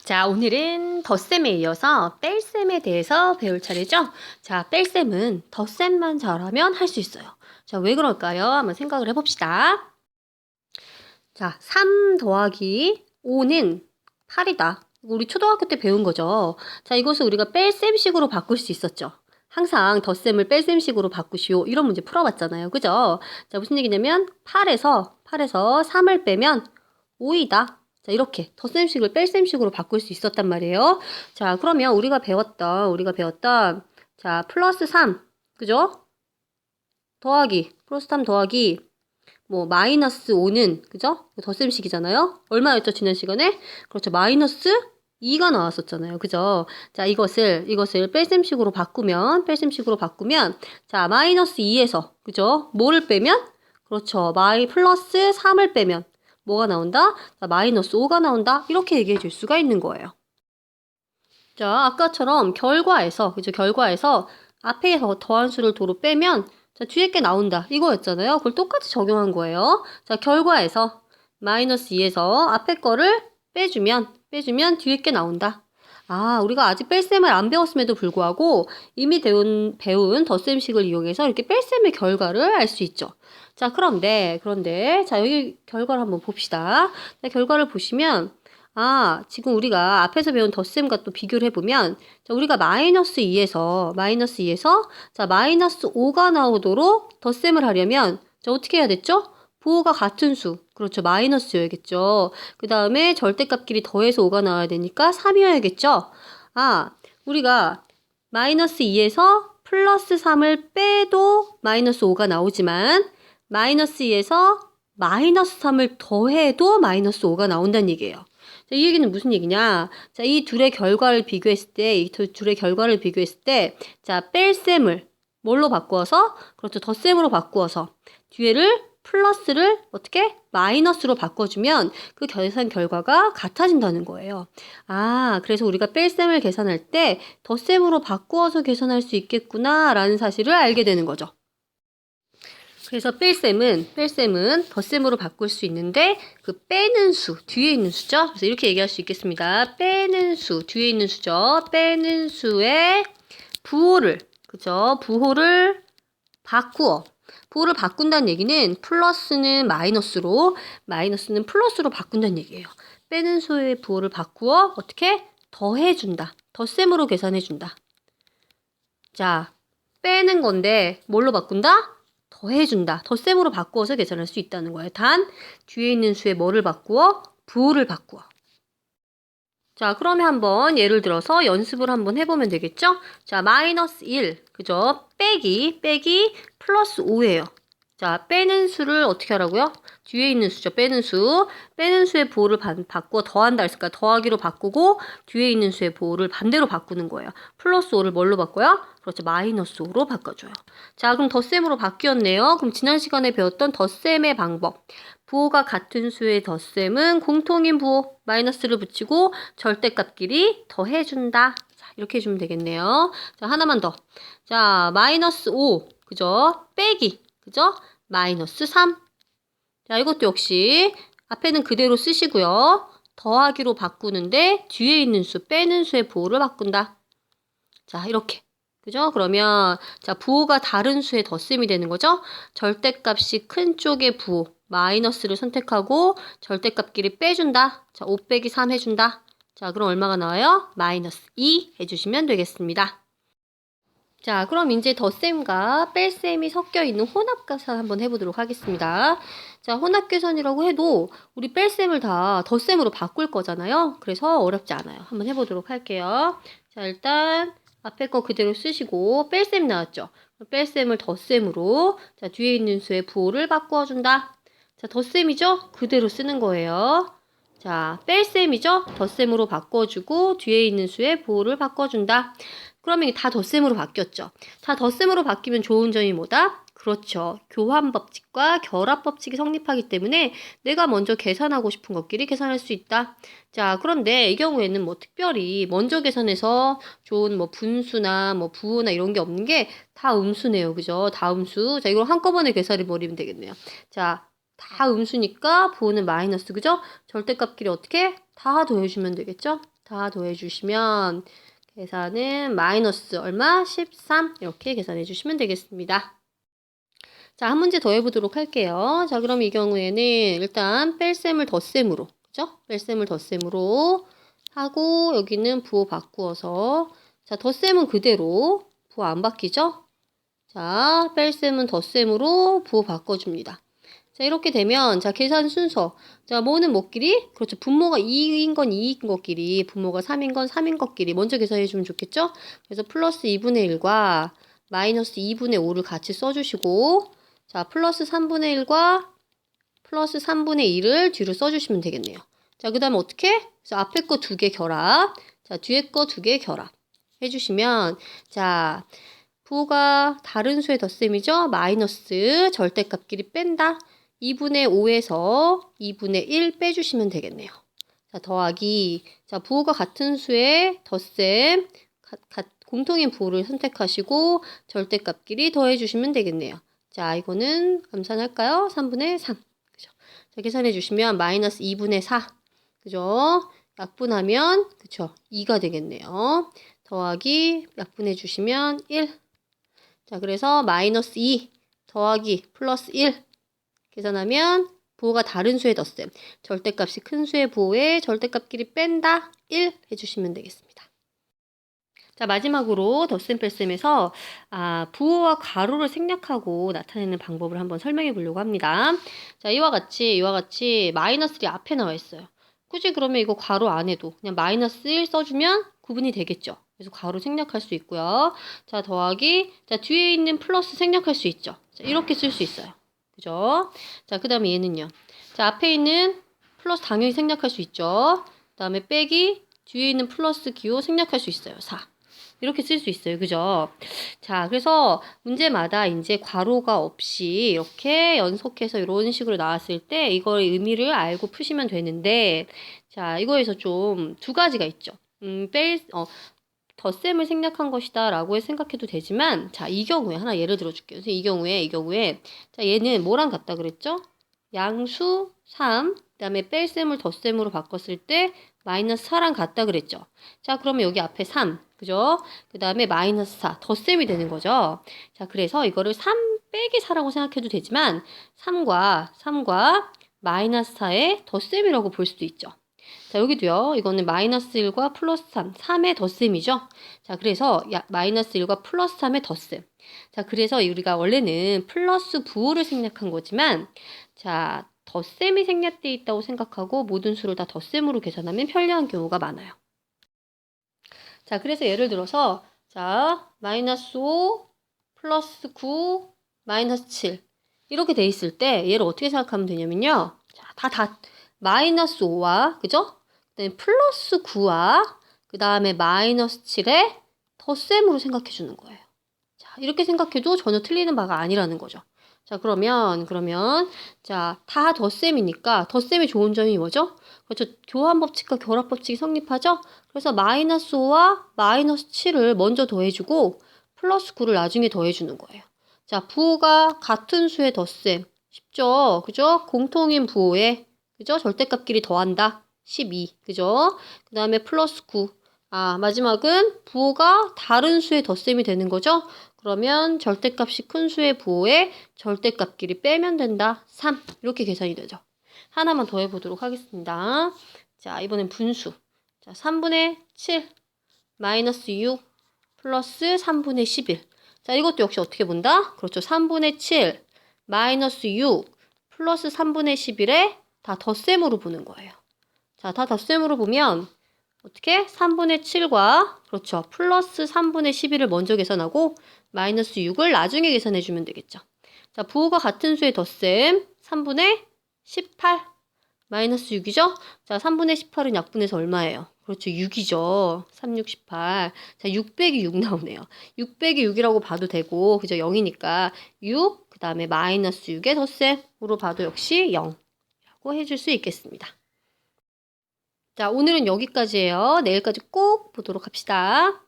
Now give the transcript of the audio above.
자, 오늘은 덧셈에 이어서 뺄셈에 대해서 배울 차례죠? 자, 뺄셈은 덧셈만 잘하면 할 수 있어요. 자, 왜 그럴까요? 한번 생각을 해봅시다. 자, 3 더하기 5는 8이다. 우리 초등학교 때 배운 거죠. 자, 이것을 우리가 뺄셈식으로 바꿀 수 있었죠. 항상 덧셈을 뺄셈식으로 바꾸시오. 이런 문제 풀어봤잖아요. 그죠? 자, 무슨 얘기냐면 8에서 3을 빼면 5이다. 자, 이렇게 덧셈식을 뺄셈식으로 바꿀 수 있었단 말이에요. 자, 그러면 우리가 배웠던 자, 플러스 3. 그죠? 플러스 3 더하기 뭐 마이너스 5는 그죠? 덧셈식이잖아요. 얼마였죠, 지난 시간에? 그렇죠. 마이너스 2가 나왔었잖아요. 그죠? 자, 이것을 뺄셈식으로 바꾸면 자, 마이너스 2에서 그죠? 뭐를 빼면? 그렇죠. 플러스 3을 빼면 뭐가 나온다? 자, 마이너스 5가 나온다. 이렇게 얘기해 줄 수가 있는 거예요. 자, 아까처럼 결과에서 앞에서 더한 수를 도로 빼면 자, 뒤에 게 나온다. 이거였잖아요. 그걸 똑같이 적용한 거예요. 자, 결과에서 마이너스 2에서 앞에 거를 빼주면 뒤에 게 나온다. 아, 우리가 아직 뺄셈을 안 배웠음에도 불구하고 이미 배운 덧셈식을 이용해서 이렇게 뺄셈의 결과를 알 수 있죠. 자, 그런데 자, 여기 결과를 한번 봅시다. 자, 결과를 보시면 아, 지금 우리가 앞에서 배운 덧셈과 또 비교를 해보면 자, 우리가 마이너스 2에서 자, 마이너스 5가 나오도록 덧셈을 하려면 자, 어떻게 해야 됐죠? 부호가 같은 수. 그렇죠. 마이너스여야겠죠. 그 다음에 절대값끼리 더해서 5가 나와야 되니까 3이어야겠죠. 아, 우리가 마이너스 2에서 플러스 3을 빼도 마이너스 5가 나오지만 마이너스 2에서 마이너스 3을 더해도 마이너스 5가 나온다는 얘기예요. 자, 이 얘기는 무슨 얘기냐? 자, 이 둘의 결과를 비교했을 때, 자, 뺄셈을 뭘로 바꾸어서? 그렇죠. 덧셈으로 바꾸어서 뒤에를 플러스를 어떻게? 마이너스로 바꿔주면 그 계산 결과가 같아진다는 거예요. 아, 그래서 우리가 뺄셈을 계산할 때 덧셈으로 바꾸어서 계산할 수 있겠구나라는 사실을 알게 되는 거죠. 그래서 뺄셈은 덧셈으로 바꿀 수 있는데 그 빼는 수, 뒤에 있는 수죠. 그래서 이렇게 얘기할 수 있겠습니다. 빼는 수, 뒤에 있는 수죠. 빼는 수의 부호를, 그죠? 부호를 바꾼다는 얘기는 플러스는 마이너스로, 마이너스는 플러스로 바꾼다는 얘기예요. 빼는 수의 부호를 바꾸어 어떻게? 더해준다. 덧셈으로 계산해준다. 자, 빼는 건데 뭘로 바꾼다? 더해준다. 덧셈으로 바꾸어서 계산할 수 있다는 거예요. 단 뒤에 있는 수에 뭐를 바꾸어? 부호를 바꾸어. 자, 그러면 한번 예를 들어서 연습을 한번 해보면 되겠죠? 자, 마이너스 1, 그죠? 빼기 플러스 5예요. 자, 빼는 수를 어떻게 하라고요? 뒤에 있는 수죠. 빼는 수의 부호를 바꾸어 더한다 했을까? 더하기로 바꾸고 뒤에 있는 수의 부호를 반대로 바꾸는 거예요. 플러스 5를 뭘로 바꿔요? 그렇죠. 마이너스 5로 바꿔줘요. 자, 그럼 덧셈으로 바뀌었네요. 그럼 지난 시간에 배웠던 덧셈의 방법. 부호가 같은 수의 덧셈은 공통인 부호 마이너스를 붙이고 절대값끼리 더해준다. 자, 이렇게 해주면 되겠네요. 자, 하나만 더. 자, 마이너스 5, 그죠? 빼기, 그죠? 마이너스 3. 자, 이것도 역시 앞에는 그대로 쓰시고요. 더하기로 바꾸는데 뒤에 있는 수, 빼는 수의 부호를 바꾼다. 자, 이렇게. 그죠? 그러면 자, 부호가 다른 수의 덧셈이 되는 거죠? 절대값이 큰 쪽의 부호 마이너스를 선택하고 절대값끼리 빼준다. 자, 5 빼기 3 해준다. 자, 그럼 얼마가 나와요? 마이너스 2 해주시면 되겠습니다. 자, 그럼 이제 덧셈과 뺄셈이 섞여 있는 혼합계산 한번 해보도록 하겠습니다. 자, 혼합계산이라고 해도 우리 뺄셈을 다 덧셈으로 바꿀 거잖아요. 그래서 어렵지 않아요. 한번 해보도록 할게요. 자, 일단 앞에 거 그대로 쓰시고 뺄셈 나왔죠? 뺄셈을 덧셈으로 자, 뒤에 있는 수의 부호를 바꾸어준다. 자, 덧셈이죠? 그대로 쓰는 거예요. 자, 뺄셈이죠? 덧셈으로 바꿔주고 뒤에 있는 수의 부호를 바꿔준다. 그러면 다 덧셈으로 바뀌었죠. 다 덧셈으로 바뀌면 좋은 점이 뭐다? 그렇죠. 교환법칙과 결합법칙이 성립하기 때문에 내가 먼저 계산하고 싶은 것끼리 계산할 수 있다. 자, 그런데 이 경우에는 뭐 특별히 먼저 계산해서 좋은 뭐 분수나 뭐 부호나 이런 게 없는 게 다 음수네요. 그죠? 다 음수. 자, 이걸 한꺼번에 계산해 버리면 되겠네요. 자, 다 음수니까 부호는 마이너스. 그죠? 절대값끼리 어떻게? 다 더해주면 되겠죠? 다 더해주시면 계산은 마이너스 얼마? 13 이렇게 계산해 주시면 되겠습니다. 자, 한 문제 더 해보도록 할게요. 자, 그럼 이 경우에는 일단 뺄셈을 덧셈으로, 그죠? 뺄셈을 덧셈으로 하고 여기는 부호 바꾸어서 자, 덧셈은 그대로 부호 안 바뀌죠? 자, 뺄셈은 덧셈으로 부호 바꿔줍니다. 자, 이렇게 되면 자, 계산 순서. 자, 뭐는 뭐끼리? 그렇죠. 분모가 2인 건 2인 것끼리, 분모가 3인 건 3인 것끼리 먼저 계산해 주면 좋겠죠? 그래서 플러스 2분의 1과 마이너스 2분의 5를 같이 써주시고 자, 플러스 3분의 1과 플러스 3분의 2를 뒤로 써주시면 되겠네요. 자, 그 다음에 어떻게? 그래서 앞에 거 2개 결합. 자, 뒤에 거 2개 결합. 해주시면, 자, 부호가 다른 수의 덧셈이죠? 마이너스 절대값끼리 뺀다. 2분의 5에서 2분의 1 빼주시면 되겠네요. 자, 더하기. 자, 부호가 같은 수의 덧셈. 공통인 부호를 선택하시고 절대값끼리 더해주시면 되겠네요. 자, 이거는 암산할까요? 3분의 3. 그죠? 자, 계산해 주시면 마이너스 2분의 4. 그죠? 약분하면, 그죠? 2가 되겠네요. 더하기, 약분해 주시면 1. 자, 그래서 마이너스 2 더하기 플러스 1. 계산하면 부호가 다른 수의 덧셈. 절대값이 큰 수의 부호에 절대값끼리 뺀다. 1 해주시면 되겠습니다. 자, 마지막으로 덧셈 뺄셈에서 부호와 가로를 생략하고 나타내는 방법을 한번 설명해 보려고 합니다. 자, 이와 같이 마이너스1이 앞에 나와 있어요. 굳이 그러면 이거 가로 안 해도 그냥 마이너스 1 써주면 구분이 되겠죠. 그래서 가로 생략할 수 있고요. 자, 더하기. 자, 뒤에 있는 플러스 생략할 수 있죠. 자, 이렇게 쓸 수 있어요. 그죠? 자, 그 다음에 얘는요. 자, 앞에 있는 플러스 당연히 생략할 수 있죠. 그 다음에 빼기. 뒤에 있는 플러스 기호 생략할 수 있어요. 4. 이렇게 쓸 수 있어요. 그죠? 자, 그래서 문제마다 이제 괄호가 없이 이렇게 연속해서 이런 식으로 나왔을 때 이걸 의미를 알고 푸시면 되는데, 자, 이거에서 좀 두 가지가 있죠. 덧셈을 생략한 것이다 라고 생각해도 되지만, 자, 이 경우에 하나 예를 들어줄게요. 이 경우에, 자, 얘는 뭐랑 같다 그랬죠? 양수 3, 그 다음에 뺄셈을 덧셈으로 바꿨을 때 마이너스 4랑 같다 그랬죠. 자, 그러면 여기 앞에 3, 그죠? 그 다음에 마이너스 4, 덧셈이 되는 거죠. 자, 그래서 이거를 3 빼기 4라고 생각해도 되지만 3과 마이너스 4의 덧셈이라고 볼 수도 있죠. 자, 여기도요. 이거는 마이너스 1과 플러스 3, 3의 덧셈이죠. 자, 그래서 마이너스 1과 플러스 3의 덧셈. 자, 그래서 우리가 원래는 플러스 부호를 생략한 거지만, 자, 덧셈이 생략되어 있다고 생각하고 모든 수를 다 덧셈으로 계산하면 편리한 경우가 많아요. 자, 그래서 예를 들어서, 자, 마이너스 5, 플러스 9, 마이너스 7. 이렇게 돼 있을 때 얘를 어떻게 생각하면 되냐면요. 자, 마이너스 5와, 그죠? 그다음에 플러스 9와, 그 다음에 마이너스 7의 덧셈으로 생각해 주는 거예요. 자, 이렇게 생각해도 전혀 틀리는 바가 아니라는 거죠. 자, 그러면, 자, 다 덧셈이니까, 덧셈이 좋은 점이 뭐죠? 그렇죠. 교환 법칙과 결합 법칙이 성립하죠? 그래서 마이너스 5와 마이너스 7을 먼저 더해주고, 플러스 9를 나중에 더해주는 거예요. 자, 부호가 같은 수의 덧셈. 쉽죠? 그죠? 공통인 부호에, 그죠? 절대값끼리 더한다. 12. 그죠? 그 다음에 플러스 9. 마지막은 부호가 다른 수의 덧셈이 되는 거죠? 그러면 절대값이 큰 수의 부호에 절대값끼리 빼면 된다. 3. 이렇게 계산이 되죠. 하나만 더 해보도록 하겠습니다. 자, 이번엔 분수. 자, 3분의 7 마이너스 6 플러스 3분의 11. 자, 이것도 역시 어떻게 본다? 그렇죠. 3분의 7 마이너스 6 플러스 3분의 11에 다 덧셈으로 보는 거예요. 자, 다 덧셈으로 보면 어떻게? 3분의 7과 그렇죠. 플러스 3분의 11을 먼저 계산하고 마이너스 6을 나중에 계산해주면 되겠죠. 자, 부호가 같은 수의 덧셈 3분의 18 마이너스 6이죠? 자, 3분의 18은 약분해서 얼마예요? 그렇죠. 6이죠. 3, 6, 18. 자, 6 빼기 6 나오네요. 6 빼기 6이라고 봐도 되고, 그죠? 0이니까 6, 그 다음에 마이너스 6의 덧셈으로 봐도 역시 0라고 해줄 수 있겠습니다. 자, 오늘은 여기까지예요. 내일까지 꼭 보도록 합시다.